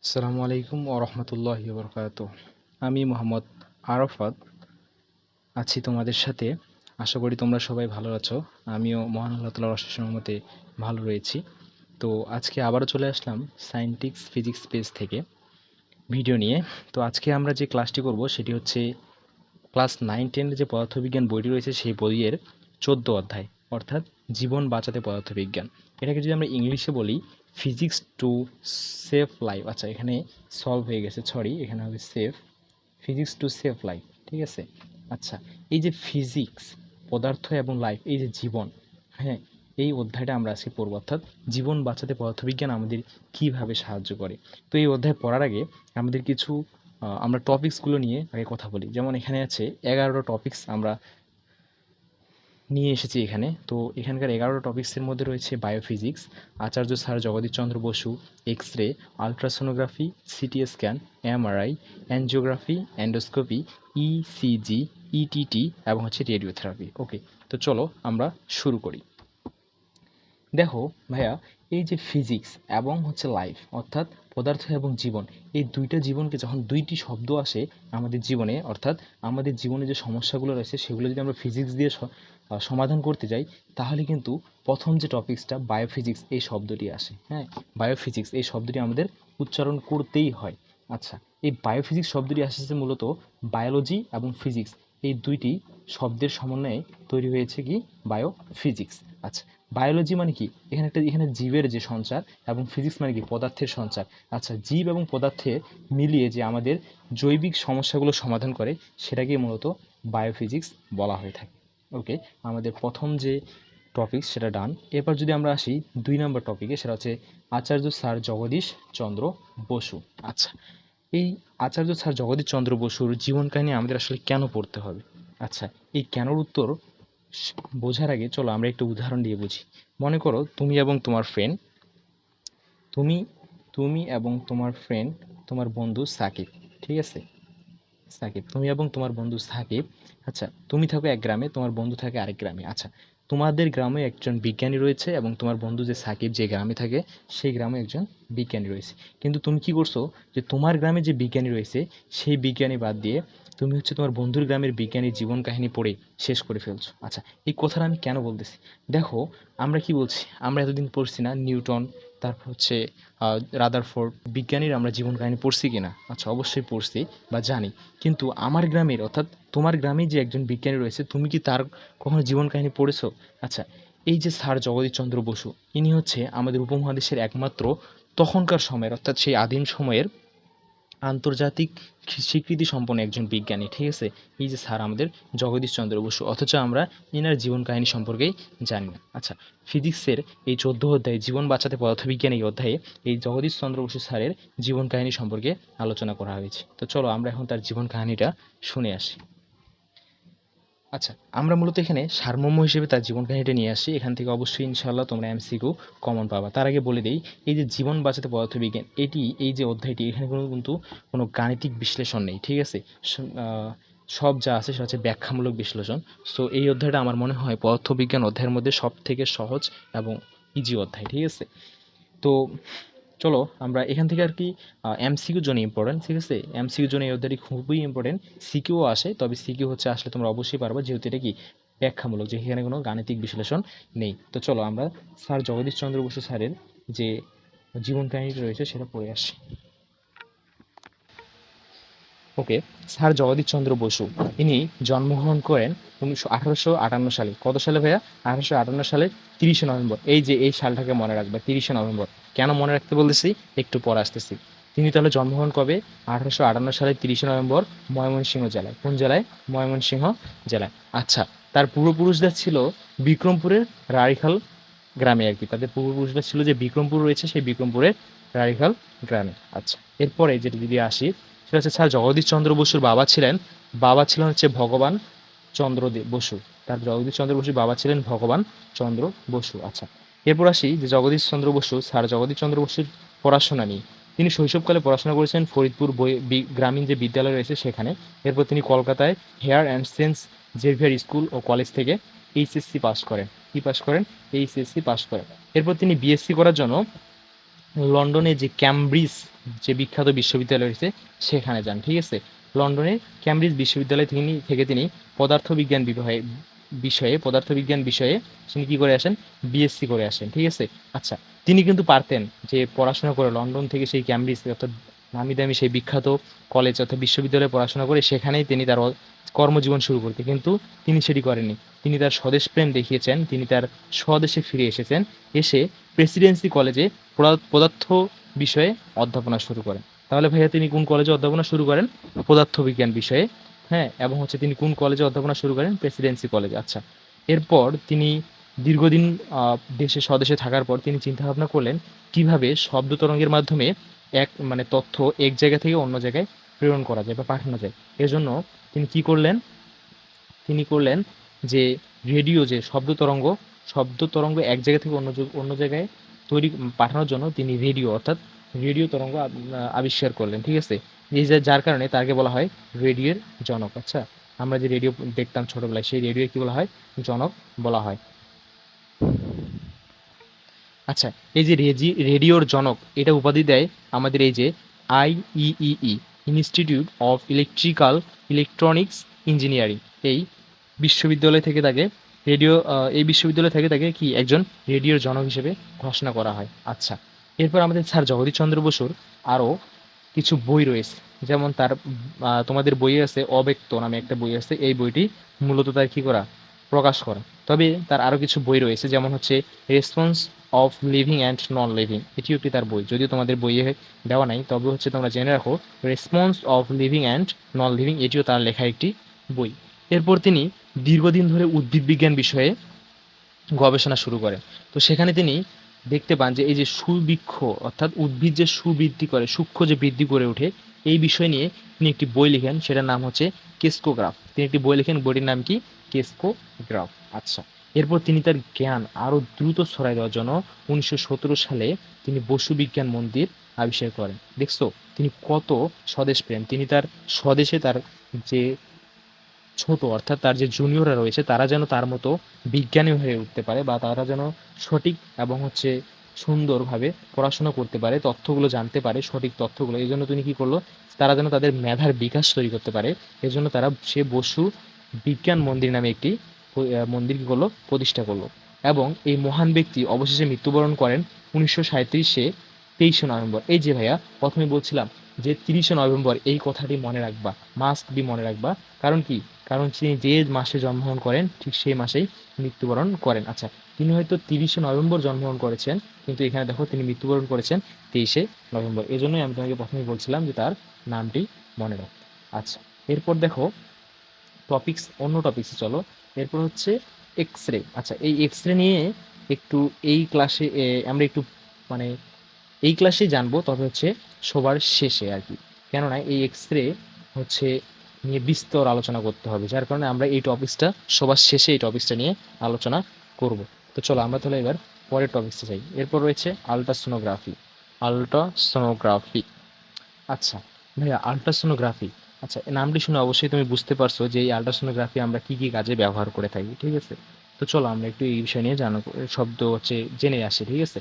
আসসালামু আলাইকুম ওয়া রাহমাতুল্লাহি ওয়া বারাকাতুহু। আমি মোহাম্মদ আরাফাত আছি তোমাদের সাথে। আশা করি তোমরা সবাই ভালো আছো। আমিও মহান আল্লাহ তাআলার অশেষ রহমতে ভালো রয়েছি। তো আজকে আবারও চলে আসলাম সায়েন্টিক্স ফিজিক্স পেজ থেকে ভিডিও নিয়ে। তো আজকে আমরা যে ক্লাসটি করব সেটি হচ্ছে ক্লাস 9-10 যে পদার্থবিজ্ঞান বইটি রয়েছে সেই বইয়ের 14 অধ্যায়, অর্থাৎ জীবন বাঁচাতে পদার্থবিজ্ঞান। এটাকে যদি আমরা ইংলিশে বলি ফিজিক্স টু সেভ লাইফ। আচ্ছা, এখানে সলভ হয়ে গেছে, সরি, এখানে হবে save, physics to save life. ঠিক আছে। আচ্ছা, এই যে ফিজিক্স, পদার্থ এবং লাইফ, এই যে জীবন, হ্যাঁ, এই অধ্যায়টা আমরা আজকে পড়ব, অর্থাৎ জীবন বাঁচাতে পদার্থবিজ্ঞান আমাদের কিভাবে সাহায্য করে। তো এই অধ্যায় পড়ার আগে আমাদের কিছু আমরা টপিকসগুলো নিয়ে আগে কথা বলি। যেমন এখানে আছে 11টা টপিকস আমরা নিয়ে এসেছি এখানে। তো এখানকার 11টা টপিক্সের মধ্যে রয়েছে biophysics, Acharya sir Jagadish Chandra Basu, X ray, ultrasonography, CT scan, MRI, angiography, endoscopy, ECG, ETT এবং হচ্ছে রেডিওথেরাপি। ওকে, তো চলো আমরা শুরু করি। দেখো ভাইয়া, এই যে ফিজিক্স এবং হচ্ছে লাইফ, অর্থাৎ পদার্থ এবং জীবন, এই দুইটা জীবনকে যখন দুইটি শব্দ আসে আমাদের জীবনে, অর্থাৎ আমাদের জীবনে যে সমস্যাগুলো রয়েছে সেগুলো যদি আমরা ফিজিক্স দিয়ে সমাধান করতে যাই, তাহলে কিন্তু প্রথম যে টপিক্সটা বায়োফিজিক্স এই শব্দটি আসে। হ্যাঁ, বায়োফিজিক্স এই শব্দটি আমাদের উচ্চারণ করতেই হয়। আচ্ছা, এই বায়োফিজিক্স শব্দটি আসছে মূলত বায়োলজি এবং ফিজিক্স এই দুইটি শব্দের সমন্বয়ে তৈরি হয়েছে কি বায়োফিজিক্স। আচ্ছা, বায়োলজি মানে কি, এখানে জীবের যে সঞ্চার, এবং ফিজিক্স মানে কি পদার্থের সঞ্চার। আচ্ছা, জীব এবং পদার্থে মিলিয়ে যে আমাদের জৈবিক সমস্যাগুলো সমাধান করে সেটাকে মূলত বায়োফিজিক্স বলা হয়ে থাকে। ওকে, আমাদের প্রথম যে টপিক সেটা ডান। এরপর যদি আমরা আসি 2 নম্বর টপিকে, সেটা হচ্ছে আচার্য স্যার জগদীশ চন্দ্র বসু। আচ্ছা, এই আচার্য স্যার জগদীশ চন্দ্র বসুর জীবন কাহিনী আমাদের আসলে কেন পড়তে হবে? আচ্ছা, এই কেনর উত্তর বোঝার আগে চলো আমরা একটু উদাহরণ দিয়ে বুঝি। মনে করো তুমি এবং তোমার ফ্রেন্ড, তুমি তুমি এবং তোমার ফ্রেন্ড, তোমার বন্ধু সাকিব। ঠিক আছে, সাকিব, তুমি এবং তোমার বন্ধু সাকিব। আচ্ছা, তুমি থাকো এক গ্রামে, তোমার বন্ধু থাকে আরেক গ্রামে। আচ্ছা, তোমাদের গ্রামে একজন বিজ্ঞানী রয়েছে এবং তোমার বন্ধু যে সাকিব যে গ্রামে থাকে সেই গ্রামে একজন বিজ্ঞানী রয়েছে। কিন্তু তুমি কি করছো, যে তোমার গ্রামে যে বিজ্ঞানী রয়েছে সেই বিজ্ঞানী বাদ দিয়ে তুমি হচ্ছে তোমার বন্ধুর গ্রামের বিজ্ঞানীর জীবন কাহিনী পড়ে শেষ করে ফেলছো। আচ্ছা, এই কথাটা আমি কেন বলতেছি, দেখো, আমরা কি বলছি, আমরা এতদিন পড়ছি না নিউটন, তারপর হচ্ছে রাদারফোর্ড বিজ্ঞানীর আমরা জীবন কাহিনী পড়ছি কিনা? আচ্ছা, অবশ্যই পড়ছি বা জানি। কিন্তু আমার গ্রামের, অর্থাৎ তোমার গ্রামে যে একজন বিজ্ঞানী রয়েছে, তুমি কি তার কখনো জীবন কাহিনী পড়েছো? আচ্ছা, এই যে স্যার জগদীশ চন্দ্র বসু, ইনি হচ্ছে আমাদের উপমহাদেশের একমাত্র তখনকার সময়ের, অর্থাৎ সেই আদিম সময়ের আন্তর্জাতিক স্বীকৃতি সম্পন্ন একজন বিজ্ঞানী। ঠিক আছে, এই যে স্যার আমাদের জগদীশ চন্দ্র বসু, অথচ আমরা এনার জীবন কাহিনী সম্পর্কেই জানি না। আচ্ছা, ফিজিক্সের এই 14 অধ্যায়ে জীবন বাঁচাতে পদার্থবিজ্ঞান এই অধ্যায়ে এই জগদীশ চন্দ্র বসু স্যারের জীবন কাহিনী সম্পর্কে আলোচনা করা হয়েছে। তো চলো আমরা এখন তার জীবন কাহিনীটা শুনে আসি। আচ্ছা, আমরা মূলত এখানে সারমর্ম হিসেবে তার জীবন কাহিনীটা নিয়ে আসি। এখান থেকে অবশ্যই ইনশাআল্লাহ তোমরা এমসিকিউ কমন পাবা। তার আগে বলে দেই, এই যে জীবন বাঁচাতে পদার্থবিজ্ঞান, এই যে অধ্যায়টি, এখানে কিন্তু কোনো গাণিতিক বিশ্লেষণ নেই। ঠিক আছে, সব যা আছে সেটা হচ্ছে ব্যাখ্যামূলক বিশ্লেষণ। সো এই অধ্যায়টা আমার মনে হয় পদার্থবিজ্ঞান অধ্যায়ের মধ্যে সব থেকে সহজ এবং ইজি অধ্যায়। ঠিক আছে, তো চলো আমরা এখান থেকে আর কি এমসিকিউর জন্য ইম্পর্টেন্ট। ঠিক আছে, এমসিকিউর জন্য এই অধ্যায়টি খুবই ইম্পর্টেন্ট। সিকিউও আসে, তবে সিকিউ হচ্ছে আসলে তোমরা অবশ্যই পারবে, যেহেতু এটা কি ব্যাখ্যামূলক, যে এখানে কোনো গাণিতিক বিশ্লেষণ নেই। তো চলো আমরা স্যার জগদীশ চন্দ্র বসু স্যারের যে জীবন কাহিনীটা রয়েছে সেটা পড়ে আসি। ওকে, স্যার জগদীশ চন্দ্র বসু, ইনি জন্মগ্রহণ করেন 1858 সালে। কত সালে ভাইয়া? 1858 সালের 30শে নভেম্বর। এই যে এই সালটাকে মনে রাখবে, 30শে নভেম্বর। কেন মনে রাখতে বলতেছি একটু পরে আসতেছি। তিনি তাহলে জন্মগ্রহণ কবে? 1858 সালের 30শে নভেম্বর, ময়মনসিংহ জেলায়। কোন জেলায়? ময়মনসিংহ জেলায়। আচ্ছা, তার পূর্বপুরুষদের ছিল বিক্রমপুরের রাড়িখাল গ্রামে আর কি। তাদের পূর্বপুরুষরা ছিল যে বিক্রমপুর রয়েছে সেই বিক্রমপুরের রাড়িখাল গ্রামে। আচ্ছা, এরপরে যেটা যদি আসি সেটা হচ্ছে স্যার জগদীশ চন্দ্র বসুর বাবা ছিলেন হচ্ছে ভগবান চন্দ্র বসু। তার জগদীশ চন্দ্র বসুর বাবা ছিলেন ভগবান চন্দ্র বসু। আচ্ছা, এরপর আসি যে জগদীশ চন্দ্র বসু, স্যার জগদীশ চন্দ্র বসুর পড়াশোনা নিয়ে। তিনি শৈশবকালে পড়াশোনা করেছেন ফরিদপুর গ্রামীণ যে বিদ্যালয় রয়েছে সেখানে। এরপর তিনি কলকাতায় Hare and Saint Xavier school ও কলেজ থেকে এইচএসসি পাস করেন। কি পাস করেন? এইচএসসি পাস করেন। এরপর তিনি বিএসসি করার জন্য লন্ডনে যে ক্যামব্রিজ যে বিখ্যাত বিশ্ববিদ্যালয় রয়েছে সেখানে যান। ঠিক আছে, লন্ডনের ক্যামব্রিজ বিশ্ববিদ্যালয় থেকে তিনি পদার্থবিজ্ঞান বিষয়ে তিনি কি করে আসেন, বিএসসি করে আসেন। ঠিক আছে, আচ্ছা, তিনি কিন্তু পারতেন যে পড়াশোনা করে লন্ডন থেকে সেই ক্যামব্রিজ অর্থাৎ নামি দামি সেই বিখ্যাত কলেজ অর্থাৎ বিশ্ববিদ্যালয়ে পড়াশোনা করে সেখানেই তিনি তার কর্মজীবন শুরু করতে, কিন্তু তিনি সেটি করেননি। তিনি তার স্বদেশপ্রেম দেখিয়েছেন, তিনি তার স্বদেশে ফিরে এসেছেন, এসে প্রেসিডেন্সি কলেজে পদার্থ বিষয়ে অধ্যাপনা শুরু করেন। তাহলে ভাইয়া তিনি কোন কলেজে অধ্যাপনা শুরু করেন? পদার্থবিজ্ঞান বিষয়ে। হ্যাঁ, এবং হচ্ছে তিনি কোন কলেজে অধ্যাপনা শুরু করেন? প্রেসিডেন্সি কলেজে। আচ্ছা, এরপর তিনি দীর্ঘদিন স্বদেশে থাকার পর তিনি চিন্তা ভাবনা করলেন কিভাবে শব্দ তরঙ্গের মাধ্যমে তথ্য এক জায়গা থেকে অন্য জায়গায় প্রেরণ করা যায় বা পাঠানো যায়। এজন্য তিনি কি করলেন? তিনি করলেন যে রেডিও যে শব্দ তরঙ্গ এক জায়গা থেকে অন্য জায়গায় পাঠানোর জন্য তিনি রেডিও তরঙ্গ আবিষ্কার করলেন। ঠিক আছে, যার কারণে তাকে বলা হয় রেডিওর জনক। আচ্ছা, আমরা যে রেডিও দেখতাম ছোটবেলায় সেই রেডিও কি বলা হয়? জনক বলা হয়। আচ্ছা, এই যে রেডিওর জনক এটা উপাধি দেয় আমাদের এই যে আইইই, ইনস্টিটিউট অফ ইলেকট্রনিক্স ইঞ্জিনিয়ারিং, এই বিশ্ববিদ্যালয় থেকে তাকে কি একজন রেডিওর জনক হিসেবে ঘোষণা করা হয়। আচ্ছা, এরপর আমাদের স্যার জগদীশ চন্দ্র বসুর আরও কিছু বই রয়েছে, যেমন তার তোমাদের বই আছে অব্যক্ত নামে একটা বই আছে, এই বইটি মূলত তার কি করা, প্রকাশ করা। তবে তার আরও কিছু বই রয়েছে, যেমন হচ্ছে response of living and non living, এটিও একটি তার বই, যদিও তোমাদের বইয়ে দেওয়া নাই, তবে হচ্ছে তোমরা জেনে রাখো response of living and non living এটিও তার লেখা একটি বই। এরপর তিনি দীর্ঘদিন ধরে উদ্ভিদ বিজ্ঞান বিষয়ে গবেষণা শুরু করেন। তো সেখানে তিনি দেখতে পান যে এই যে সুবৃক্ষ অর্থাৎ উদ্ভিদ যে সুবৃদ্ধি করে, সূক্ষ্ম যে বৃদ্ধি করে ওঠে, এই বিষয় নিয়ে তিনি একটি বই লিখেন, সেটার নাম হচ্ছে কেসকোগ্রাফ। তিনি একটি বই লিখেন, বইটির নাম কি? কেসকোগ্রাফ। আচ্ছা, এরপর তিনি তার জ্ঞান আরও দ্রুত ছড়াই দেওয়ার জন্য 1917 সালে তিনি বসু বিজ্ঞান মন্দির আবিষ্কার করেন। দেখছো তিনি কত স্বদেশপ্রেম, তিনি তার স্বদেশে তার যে ছোট অর্থাৎ তার যে জুনিয়ররা রয়েছে তারা যেন তার মতো বিজ্ঞানী হয়ে উঠতে পারে, বা তারা যেন সঠিক এবং হচ্ছে সুন্দরভাবে পড়াশোনা করতে পারে, তথ্যগুলো জানতে পারে, সঠিক তথ্যগুলো। এই জন্য তিনি কি করলো, তারা যেন তাদের মেধার বিকাশ তৈরি করতে পারে, এজন্য তারা সে বসু বিজ্ঞান মন্দির নামে একটি মন্দির কি করলো, প্রতিষ্ঠা করলো। এবং এই মহান ব্যক্তি অবশেষে মৃত্যুবরণ করেন 1937-এ 23শে নভেম্বর। এই যে ভাইয়া প্রথমে বলছিলাম যে 30শে নভেম্বর, এই কথাটি মনে রাখবা, মাস্ট বি মনে রাখবা। কারণ কি? কারণ তিনি যে মাসে জন্মগ্রহণ করেন ঠিক সেই মাসেই মৃত্যুবরণ করেন। আচ্ছা, তিনি হয়তো 30শে নভেম্বর জন্মগ্রহণ করেছেন, কিন্তু এখানে দেখো তিনি মৃত্যুবরণ করেছেন 23শে নভেম্বর। এই জন্যই আমি তোমাকে প্রথমে বলছিলাম যে তার নামটি মনে রাখ। আচ্ছা, এরপর দেখো অন্য টপিক্সে চলো। এরপর হচ্ছে এক্স রে। আচ্ছা, এই এক্স রে নিয়ে একটু এই ক্লাসে আমরা একটু মানে এই ক্লাসেই জানবো, তবে হচ্ছে সবার শেষে আর কি। কেননা এই এক্স রে হচ্ছে নিয়ে বিস্তর আলোচনা করতে হবে, যার কারণে আমরা সবার শেষে এই টপিক্সটা নিয়ে আলোচনা করব। তো চলো আমরা তাহলে এবার পরের টপিক্সে যাই। এরপর রয়েছে আলট্রাসোনোগ্রাফি। আচ্ছা ভাইয়া, আলট্রাসোনোগ্রাফি, আচ্ছা এই নামটি শুনে অবশ্যই তুমি বুঝতে পারছো যে এই আলট্রাসোনোগ্রাফি আমরা কি কি কাজে ব্যবহার করে থাকি। ঠিক আছে, তো চলো আমরা একটু এই বিষয় নিয়ে শব্দ হচ্ছে জেনে আসি। ঠিক আছে,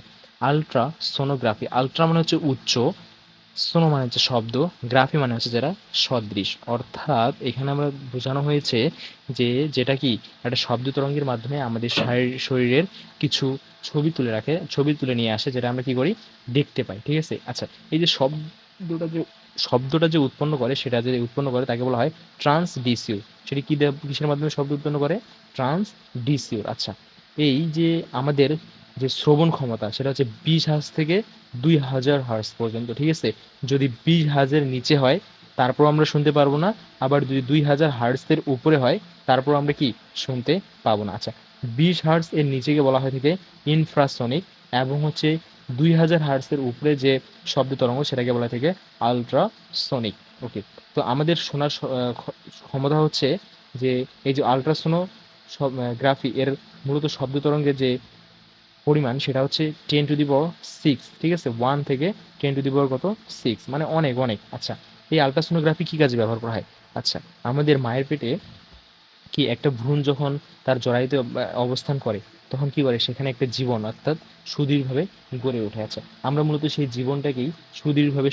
আলট্রাসোনোগ্রাফি, আলট্রা মানে হচ্ছে উচ্চ, সোনো মানে হচ্ছে শব্দ, গ্রাফি মানে হচ্ছে যারা সদৃশ, অর্থাৎ এখানে আমরা বোঝানো হয়েছে যে যেটা কি একটা শব্দ তরঙ্গের মাধ্যমে আমাদের শরীরের কিছু ছবি তুলে নিয়ে আসে, যেটা আমরা কি করি, দেখতে পাই। ঠিক আছে, আচ্ছা, এই যে শব্দটা যে উৎপন্ন করে, তাকে বলা হয় ট্রান্সডিসিউর। সেটি কিসের মাধ্যমে শব্দ উৎপন্ন করে? ট্রান্সডিসিউর। আচ্ছা, এই যে আমাদের যে শ্রবণ ক্ষমতা সেটা হচ্ছে 20 হার্জ থেকে 2000 হার্জ পর্যন্ত। ঠিক আছে, যদি 20 হার্জের নিচে হয় তারপর আমরা শুনতে পারবো না, আবার যদি 2000 হার্জের উপরে হয় তারপর আমরা কি শুনতে পাবো না। আচ্ছা, 20 হার্জ এর নিচেকে বলা হয় থেকে ইনফ্রাসনিক, এবং হচ্ছে 2000 হার্জের উপরে যে শব্দ তরঙ্গ সেটাকে বলা হয় থেকে আলট্রাসনিক। ওকে, তো আমাদের শোনার ক্ষমতা হচ্ছে যে এই যে গ্রাফি এর মূলত শব্দ তরঙ্গের যে পরিমাণ সেটা হচ্ছে 10⁶। ঠিক আছে, 1 থেকে 10⁶, মানে অনেক অনেক। আচ্ছা, এই আলট্রাসোনোগ্রাফি কি কাজে ব্যবহার করা হয়? আচ্ছা, আমাদের মায়ের পেটে কি একটা ভ্রূণ যখন তার জরায়ুতে অবস্থান করে, তখন কি করে সেখানে একটা জীবন অর্থাৎ সুদৃঢ়ভাবে গড়ে ওঠে। আচ্ছা, আমরা মূলত সেই জীবনটাকেই সুদৃঢ়ভাবে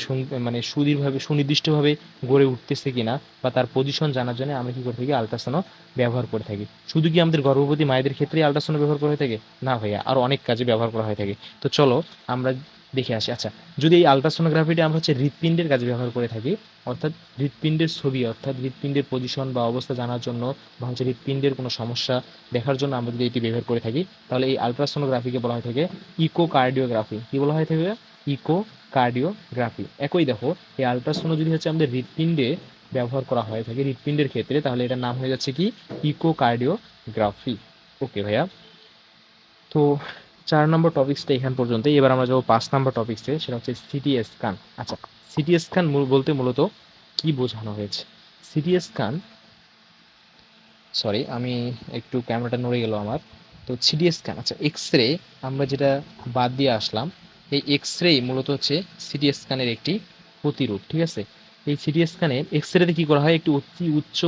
সুনির্দিষ্টভাবে গড়ে উঠতেছে কিনা বা তার পজিশন জানার জন্য আমরা কি করে থাকি, আল্ট্রাসাউন্ড ব্যবহার করে থাকি। শুধু কি আমাদের গর্ভবতী মায়েদের ক্ষেত্রেই আল্ট্রাসাউন্ড ব্যবহার করা হয়ে থাকে? না ভাইয়া, আরো অনেক কাজে ব্যবহার করা হয়ে থাকে। তো চলো আমরা দেখে আসি। আচ্ছা, যদি এই আল্ট্রাসোনোগ্রাফিটা আমরা হৃৎপিণ্ডের কাজে ব্যবহার করে থাকি, অর্থাৎ হৃৎপিণ্ডের ছবি অর্থাৎ হৃৎপিণ্ডের পজিশন বা অবস্থা জানার জন্য বা হৃৎপিণ্ডের কোনো সমস্যা দেখার জন্য আমরা যদি এটি ব্যবহার করে থাকি, তাহলে এই আল্ট্রাসোনোগ্রাফিকে বলা হয়ে থাকে ইকোকার্ডিওগ্রাফি। কি বলা হয়ে থাকে? ইকোকার্ডিওগ্রাফি। একই দেখো, এই আল্ট্রাসোনো যদি আমাদের হৃৎপিণ্ডে ব্যবহার করা হয়ে থাকে হৃৎপিণ্ডের ক্ষেত্রে, তাহলে এটার নাম হয়ে যাচ্ছে কি ইকোকার্ডিওগ্রাফি। ওকে ভাইয়া, তো 4 নম্বর টপিক্সটা এখান পর্যন্ত। এবার আমরা যাবো 5 নম্বর টপিক্সে, সেটা হচ্ছে সিটি স্ক্যান। আচ্ছা, সিটি স্ক্যান বলতে মূলত কি বোঝানো হয়েছে? সিটি স্ক্যান, সরি আমি একটু ক্যামেরাটা নড়ে গেল আমার। তো সিটি স্ক্যান, আচ্ছা এক্স রে আমরা যেটা বাদ দিয়ে আসলাম, এই এক্স রে মূলত হচ্ছে সিটি স্ক্যানের একটি প্রতিরূপ। ঠিক আছে, এই সিটি স্ক্যানে এক্স রেতে কী করা হয়, একটি অতি উচ্চ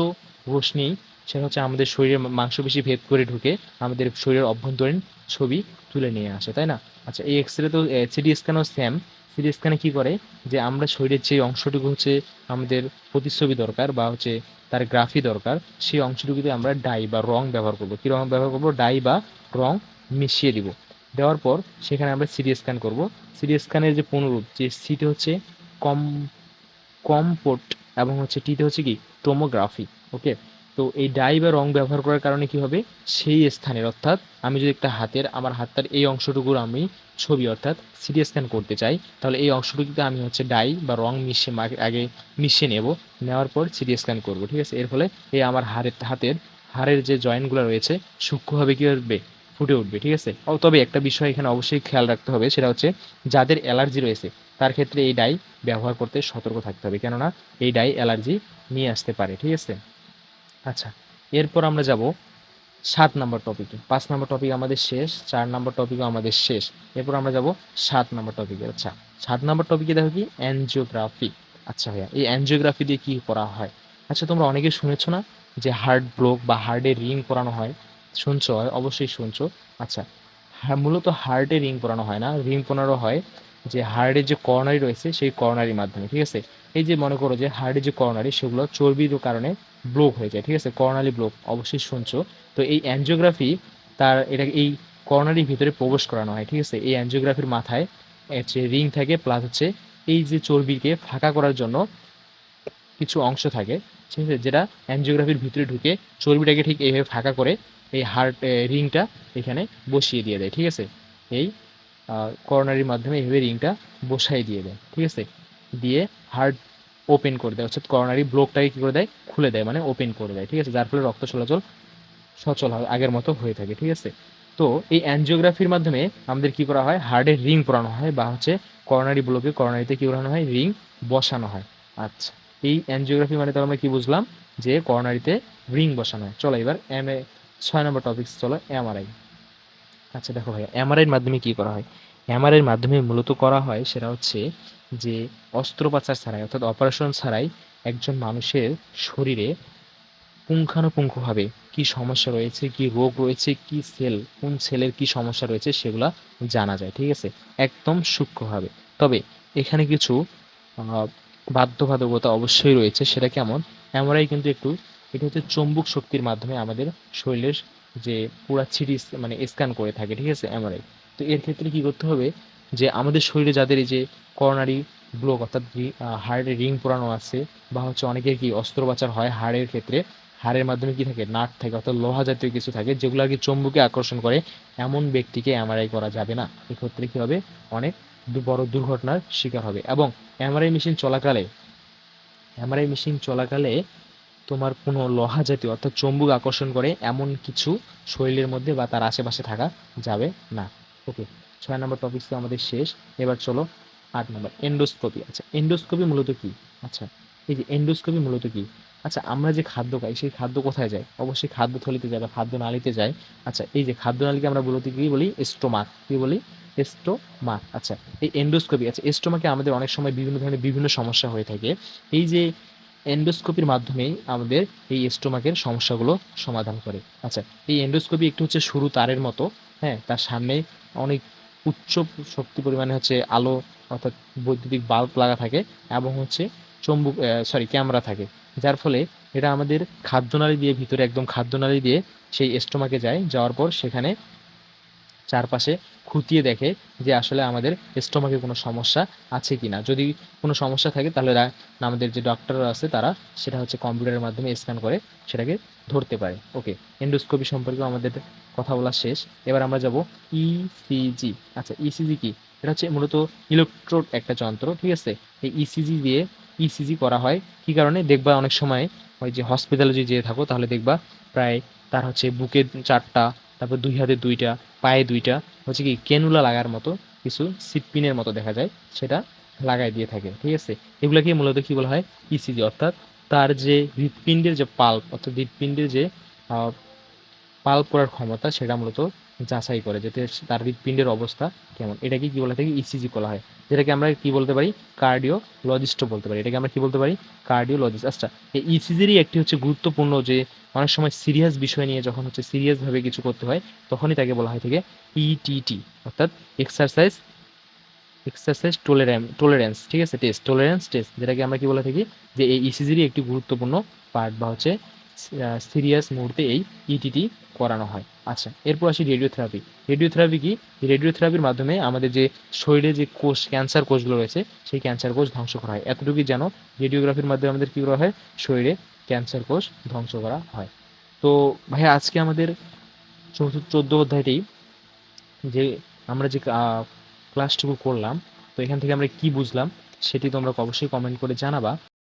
রশ্মি, সেটা হচ্ছে আমাদের শরীরের মাংসপেশি ভেদ করে ঢুকে আমাদের শরীরের অভ্যন্তরীণ ছবি তুলে নিয়ে আসে, তাই না? আচ্ছা, এই এক্স রে তো সিটি স্ক্যানও সেম। সিটি স্ক্যানে কী করে, যে আমরা শরীরের যে অংশটুকু আমাদের প্রতিচ্ছবি দরকার বা তার গ্রাফি দরকার, সেই অংশটুকুতে আমরা ডাই বা রং ব্যবহার করবো। কী রং ব্যবহার করবো? ডাই বা রং মিশিয়ে দিব। দেওয়ার পর সেখানে আমরা সিটি স্ক্যান করবো। সিটি স্ক্যানের যে পুনরূপ, যে সিটি হচ্ছে কম কমপোর্ট এবং টিতে কি টোমোগ্রাফি। ওকে, তো এই ডাই বা রং ব্যবহার করার কারণে কি হবে, সেই স্থানের অর্থাৎ আমি যদি একটা আমার হাতটার এই অংশটুকুর আমি ছবি অর্থাৎ সিটি স্ক্যান করতে চাই, তাহলে এই অংশটুকুতে আমি ডাই বা রং আগে মিশিয়ে নেব। নেওয়ার পর সিটি স্ক্যান করব। ঠিক আছে, এর ফলে এই আমার হাড়ের যে জয়েন্টগুলো রয়েছে সূক্ষ্মভাবে কি হবে, ফুটে উঠবে। ঠিক আছে, তবে একটা বিষয় এখানে অবশ্যই খেয়াল রাখতে হবে, সেটা হচ্ছে যাদের অ্যালার্জি রয়েছে তার ক্ষেত্রে এই ডাই ব্যবহার করতে সতর্ক থাকতে হবে, কেননা এই ডাই অ্যালার্জি নিয়ে আসতে পারে। ঠিক আছে, আচ্ছা এরপর আমরা যাব 7 নম্বর টপিকে। 5 নম্বর টপিক আমাদের শেষ, 4 নম্বর টপিকও আমাদের শেষ। এরপর আমরা যাব 7 নম্বর টপিকে। আচ্ছা, 7 নম্বর টপিকে দেখো কি অ্যানজিওগ্রাফি। আচ্ছা ভাইয়া, এই অ্যানজিওগ্রাফি দিয়ে কি করা হয়? আচ্ছা, তোমরা অনেকে শুনেছো না যে হার্ট ব্লক বা হার্টে রিং পরানো হয়? শুনছো, অবশ্যই শুনছো। আচ্ছা, হ্যাঁ, মূলত হার্টে রিং পরানো হয় না, রিং পরানো হয় যে হার্টের যে করোনারি রয়েছে সেই করোনারির মাধ্যমে। ঠিক আছে, এই যে মনে করো যে হার্টের যে করোনারি সেগুলো চর্বির কারণে ব্লক হয়ে যায়। ঠিক আছে, করোনারি ব্লক অবশ্যই শুনছো। তো এই অ্যানজিওগ্রাফি এই করোনারির ভিতরে প্রবেশ করানো হয়। ঠিক আছে, এই অ্যানজিওগ্রাফির মাথায় রিং থাকে, প্লাস এই যে চর্বিকে ফাঁকা করার জন্য কিছু অংশ থাকে, ঠিক আছে, যেটা অ্যানজিওগ্রাফির ভিতরে ঢুকে চর্বিটাকে ঠিক এইভাবে ফাঁকা করে এই রিংটা এখানে বসিয়ে দিয়ে দেয়। ঠিক আছে, এই করোনারির মাধ্যমে এইভাবে রিংটা বসাই দিয়ে দেয়। ঠিক আছে, দিয়ে হার্ট ওপেন করে দেয়, অর্থাৎ করোনারি ব্লকটাকে কী করে দেয়, খুলে দেয়, মানে ওপেন করে দেয়। ঠিক আছে, যার ফলে রক্ত চলাচল সচল হয়, আগের মতো হয়ে থাকে। ঠিক আছে, তো এই অ্যানজিওগ্রাফির মাধ্যমে আমাদের কি করা হয়, হার্টের রিং পরানো হয় বা করোনারি ব্লকে করোনারিতে কি করানো হয়, রিং বসানো হয়। আচ্ছা, এই অ্যানজিওগ্রাফি মানে তো আমরা কি বুঝলাম, যে করোনারিতে রিং বসানো হয়। চলো এবার 6 নম্বর টপিক, চলো এমআরআই। আচ্ছা দেখো ভাইয়া, এমআরআইয়ের মাধ্যমে কি করা হয়? এমআরআইয়ের মাধ্যমে মূলত করা হয় সেটা হচ্ছে যে অস্ত্রোপচার ছাড়াই অর্থাৎ অপারেশন ছাড়াই একজন মানুষের শরীরে পুঙ্খানুপুঙ্খভাবে কি সমস্যা রয়েছে, কি রোগ রয়েছে, কি কোন সেলের কি সমস্যা রয়েছে সেগুলা জানা যায়। ঠিক আছে, একদম সূক্ষ্মভাবে। তবে এখানে কিছু আহ, বাধ্যবাধকতা অবশ্যই রয়েছে। সেটা কেমন? এমআরআই কিন্তু এটা হচ্ছে চৌম্বক শক্তির মাধ্যমে আমাদের শরীরের যে পুরা সিটি মানে স্ক্যান করে থাকে। ঠিক আছে, এমআরআই। তো এর ক্ষেত্রে কি করতে হবে, যে আমাদের শরীরে যাদের এই যে করোনারি ব্লক অর্থাৎ হার্টে রিং পরানো আছে বা অনেকের কি অস্ত্রোপচার হয় হাড়ের ক্ষেত্রে, হাড়ের মাধ্যমে কি থাকে, নাট থাকে অর্থাৎ লোহা জাতীয় কিছু থাকে যেগুলো আর কি চৌম্বকে আকর্ষণ করে, এমন ব্যক্তিকে এমআরআই করা যাবে না। এক্ষেত্রে কি হবে, অনেক বড় দুর্ঘটনার শিকার হবে। এবং এমআরআই মেশিন চলাকালে তোমার কোনো লোহা জাতীয় অর্থাৎ চৌম্বক আকর্ষণ করে এমন কিছু শরীরের মধ্যে বা তার আশেপাশে থাকা যাবে না। ওকে, 6 নম্বর টপিক তো আমাদের শেষ। এবার চলো 8 নম্বর, এন্ডোস্কোপি। আচ্ছা, এন্ডোস্কোপি মূলত কি? আচ্ছা, এই যে এন্ডোস্কোপি মূলত কি? আচ্ছা, আমরা যে খাদ্য খাই সেই খাদ্য কোথায় যায়? অবশ্যই খাদ্য থলিতে যায় বা খাদ্য নালীতে যায়। আচ্ছা, এই যে খাদ্য নালীকে আমরা বলতে কি বলি, স্টোমাক। কি বলি? স্টোমাক। আচ্ছা, এই এন্ডোস্কোপি, আচ্ছা স্টোমাকে আমাদের অনেক সময় বিভিন্ন ধরনের বিভিন্ন সমস্যা হয়ে থাকে। এই যে এন্ডোস্কোপির মাধ্যমেই আমাদের এই স্টোমাকের সমস্যাগুলো সমাধান করে। আচ্ছা, এই এন্ডোস্কোপি একটু সরু তারের মতো, হ্যাঁ, তার সামনে অনেক উচ্চ শক্তি পরিমাণে হচ্ছে আলো অর্থাৎ বৈদ্যুতিক বাল্ব লাগা থাকে এবং হচ্ছে চুম্বক ক্যামেরা থাকে। যার ফলে এটা আমাদের খাদ্যনালী দিয়ে ভিতরে একদম খাদ্যনালী দিয়ে সেই স্টোমাকে যায়। যাওয়ার পর সেখানে চারপাশে খুঁটিয়ে দেখে যে আসলে আমাদের স্টোমাকে কোনো সমস্যা আছে কিনা। যদি কোনো সমস্যা থাকে তাহলে আমাদের যে ডক্টররা আছে তারা সেটা হচ্ছে কম্পিউটারের মাধ্যমে স্ক্যান করে সেটাকে ধরতে পারে। ওকে, এন্ডোস্কোপি সম্পর্কেও আমাদের কথা বলা শেষ। এবার আমরা যাব ইসিজি। আচ্ছা, ইসিজি কি? এটা হচ্ছে মূলত ইলেকট্রোড একটা যন্ত্র, ঠিক আছে? এই ইসিজি দিয়ে ইসিজি করা হয় কি কারণে? দেখবা অনেক সময় ওই যে হসপিটালে যদি যেয়ে থাকো তাহলে দেখবা প্রায় তার হচ্ছে বুকে 4টা, তারপর 2 হাতে 2টা, পায়ে 2টা হচ্ছে কি ক্যানুলা লাগার মতো কিছু সিটপিনের মতো দেখা যায়, সেটা লাগাই দিয়ে থাকে, ঠিক আছে? এগুলাকে মূলত কি বলা হয়? ইসিজি। অর্থাৎ তার যে হৃৎপিণ্ডের যে পাল্প অর্থাৎ হৃৎপিণ্ডের যে আহ, পাল্প করার ক্ষমতা সেটা মূলত যাচাই করে যাতে তার হৃৎপিণ্ডের অবস্থা কেমন। এটাকে কি বলে থাকে? ইসিজি বলা হয়, যেটাকে আমরা কি বলতে পারি? কার্ডিওলজিস্টও বলতে পারি। এটাকে আমরা কি বলতে পারি? কার্ডিওলজিস্ট। আচ্ছা, এই ইসিজিরই একটি হচ্ছে গুরুত্বপূর্ণ যে অনেক সময় সিরিয়াস বিষয় নিয়ে যখন হচ্ছে সিরিয়াসভাবে কিছু করতে হয় তখনই তাকে বলা হয় থেকে ইটিটি, অর্থাৎ এক্সারসাইজ এক্সারসাইজ টলারেন্স, ঠিক আছে? টেস্ট, টলারেন্স টেস্ট, যেটাকে আমরা কি বলে থাকি যে এই ইসিজিরই একটি গুরুত্বপূর্ণ পার্ট বা হচ্ছে সিরিয়াস মুহূর্তে এই ইটিটি করানো হয়। আচ্ছা, এরপর আসি রেডিওথেরাপি। রেডিওথেরাপি কি? রেডিওথেরাপির মাধ্যমে আমাদের যে শরীরে যে কোষ, ক্যান্সার কোষগুলো রয়েছে সেই ক্যান্সার কোষ ধ্বংস করা হয়। এতটুকুই জানো, রেডিওগ্রাফির মাধ্যমে আমাদের কি করা হয়? শরীরে ক্যান্সার কোষ ধ্বংস করা হয়। তো ভাইয়া আজকে আমাদের 14 অধ্যায়টি যে আমরা যে ক্লাসটুকু করলাম, তো এখান থেকে আমরা কি বুঝলাম সেটি তোমরা অবশ্যই কমেন্ট করে জানাবা।